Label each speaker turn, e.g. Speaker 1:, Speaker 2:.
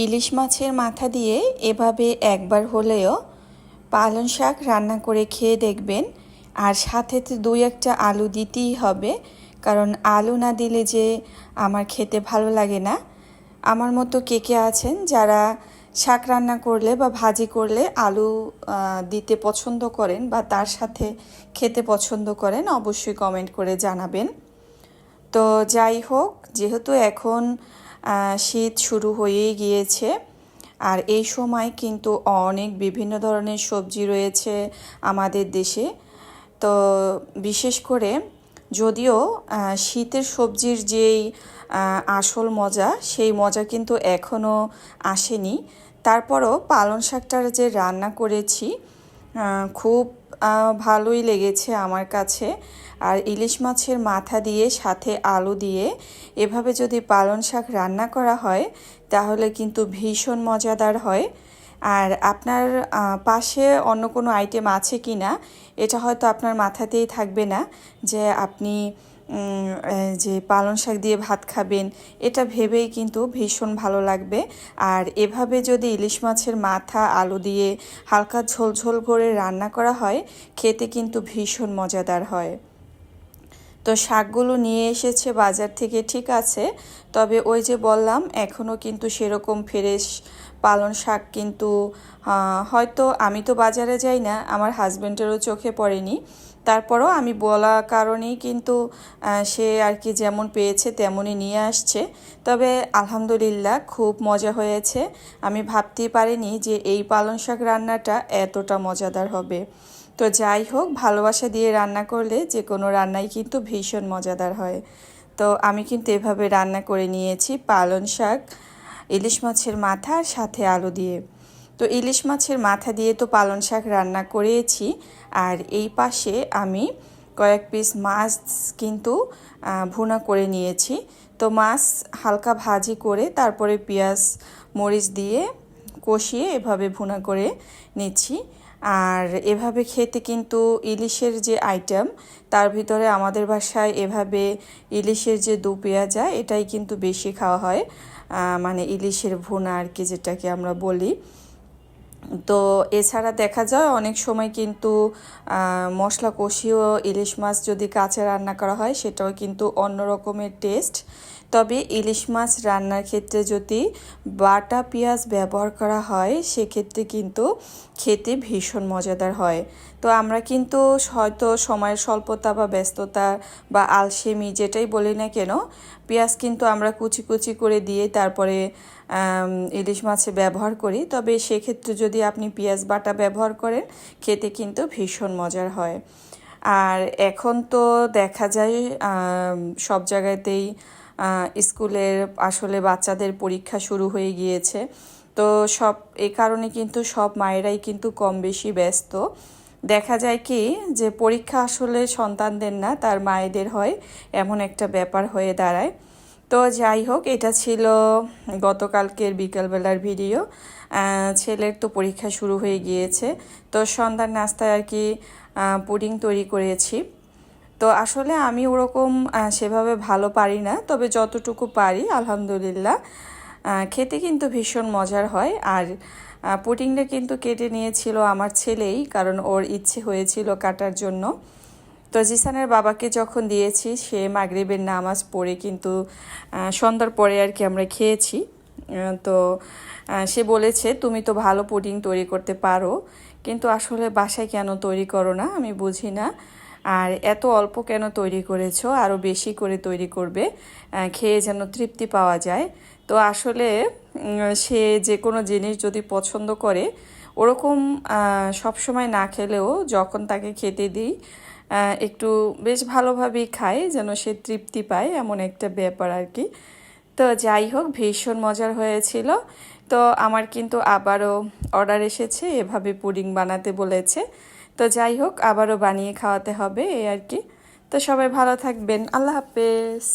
Speaker 1: ইলিশ মাছের মাথা দিয়ে এভাবে একবার হলেও পালং শাক রান্না করে খেয়ে দেখবেন। আর সাথে তো দুই একটা আলু দিতেই হবে, কারণ আলু না দিলে যে আমার খেতে ভালো লাগে না। আমার মতো কে কে আছেন যারা শাক রান্না করলে বা ভাজি করলে আলু দিতে পছন্দ করেন বা তার সাথে খেতে পছন্দ করেন, অবশ্যই কমেন্ট করে জানাবেন। তো যাই হোক, যেহেতু এখন শীত শুরু হয়েই গিয়েছে, আর এই সময় কিন্তু অনেক বিভিন্ন ধরনের সবজি রয়েছে আমাদের দেশে। তো বিশেষ করে যদিও শীতের সবজির যেই আসল মজা, সেই মজা কিন্তু এখনও আসেনি। তারপরও পালং শাকটার যে রান্না করেছি খুব ভালোই লেগেছে আমার কাছে। আর ইলিশ মাছের মাথা দিয়ে সাথে আলু দিয়ে এভাবে যদি পালং শাক রান্না করা হয় তাহলে কিন্তু ভীষণ মজাদার হয়। আর আপনার পাশে অন্য কোনো আইটেম আছে কি না এটা হয়তো আপনার মাথাতেই থাকবে না, যে আপনি যে পালং শাক দিয়ে ভাত খাবেন, এটা ভেবেই কিন্তু ভীষণ ভালো লাগবে। আর এভাবে যদি ইলিশ মাছের মাথা আলু দিয়ে হালকা ঝোল করে রান্না করা হয়, খেতে কিন্তু ভীষণ মজাদার হয়। তো শাকগুলো নিয়ে এসেছে বাজার থেকে, ঠিক আছে, তবে ওই যে বললাম এখনও কিন্তু সেরকম ফ্রেশ পালং শাক কিন্তু হয়তো আমি তো বাজারে যাই না, আমার হাজব্যান্ডেরও চোখে পড়েনি। তারপরও আমি বলা কারণেই কিন্তু সে আর কি যেমন পেয়েছে তেমনই নিয়ে আসছে। তবে আলহামদুলিল্লাহ খুব মজা হয়েছে। আমি ভাবতেই পারিনি যে এই পালং শাক রান্নাটা এতটা মজাদার হবে। তো যাই হোক, ভালোবাসা দিয়ে রান্না করলে যে কোনো রান্নাই কিন্তু ভীষণ মজাদার হয়। তো আমি কিন্তু এভাবে রান্না করে নিয়েছি পালং শাক ইলিশ মাছের মাথা আর সাথে আলু দিয়ে। তো ইলিশ মাছের মাথা দিয়ে তো পালং শাক রান্না করেছি, আর এই পাশে আমি কয়েক পিস মাছ কিন্তু ভুনা করে নিয়েছি। তো মাছ হালকা ভাজি করে তারপরে পেঁয়াজ মরিচ দিয়ে কষিয়ে এভাবে ভুনা করে নিচ্ছি। আর এভাবে খেতে কিন্তু ইলিশের যে আইটেম, তার ভিতরে আমাদের বাসায় এভাবে ইলিশের যে দু পেঁয়াজা, এটাই কিন্তু বেশি খাওয়া হয়, মানে ইলিশের ভুনা আর কি, যেটাকে আমরা বলি। তো এছাড়া দেখা যায় অনেক সময় কিন্তু মশলা কষিয়েও ইলিশ মাছ যদি কাঁচা রান্না করা হয় সেটাও কিন্তু অন্য রকমের টেস্ট। তবে ইলিশ মাছ রান্নার ক্ষেত্রে যদি বাটা পেঁয়াজ ব্যবহার করা হয় সেক্ষেত্রে কিন্তু খেতে ভীষণ মজাদার হয়। তো আমরা কিন্তু হয়তো সময়ের স্বল্পতা বা ব্যস্ততা বা আলসেমি যেটাই বলি না কেন, পেঁয়াজ কিন্তু আমরা কুচি কুচি করে দিয়ে তারপরে ইলিশ মাছে ব্যবহার করি। তবে সেক্ষেত্রে যদি আপনি পেঁয়াজ বাটা ব্যবহার করেন খেতে কিন্তু ভীষণ মজার হয়। আর এখন তো দেখা যায় সব জায়গাতেই স্কুলের আসলে বাচ্চাদের পরীক্ষা শুরু হয়ে গিয়েছে। তো এই কারণে কিন্তু সব মায়েরাই কিন্তু কম বেশি ব্যস্ত। দেখা যায় কি যে পরীক্ষা আসলে সন্তানদের না, তার মায়েদের হয়, এমন একটা ব্যাপার হয়ে দাঁড়ায়। তো যাই হোক, এটা ছিল গতকালকের বিকালবেলার ভিডিও। ছেলের তো পরীক্ষা শুরু হয়ে গিয়েছে, তো সন্ধ্যার নাস্তায় আর কি পুডিং তৈরি করেছি। তো আসলে আমি ওরকম সেভাবে ভালো পারি না, তবে যতটুকু পারি আলহামদুলিল্লাহ খেতে কিন্তু ভীষণ মজার হয়। আর পুডিংটা কিন্তু কেটে নিয়েছিল আমার ছেলেই, কারণ ওর ইচ্ছে হয়েছিল কাটার জন্য। তো জিসানের বাবাকে যখন দিয়েছি, সে মাগরিবের নামাজ পড়ে কিন্তু সন্ধ্যার পরে আর কি আমরা খেয়েছি। তো সে বলেছে তুমি তো ভালো পুডিং তৈরি করতে পারো, কিন্তু আসলে বাসায় কেন তৈরি করো না আমি বুঝি না। আর এত অল্প কেন তৈরি করেছো, আরও বেশি করে তৈরি করবে, খেয়ে যেন তৃপ্তি পাওয়া যায়। তো আসলে সে যে কোনো জিনিস যদি পছন্দ করে, ওরকম সবসময় না খেলেও যখন তাকে খেতে দিই একটু বেশ ভালোভাবেই খায়, যেন সে তৃপ্তি পায়, এমন একটা ব্যাপার আর কি। তো যাই হোক, ভীষণ মজার হয়েছিল। তো আমার কিন্তু আবারও অর্ডার এসেছে, এভাবে পুডিং বানাতে বলেছে। তো যাই হোক, আবারও বানিয়ে খাওয়াতে হবে এই আর কি। তো সবাই ভালো থাকবেন, আল্লাহ হাফেজ।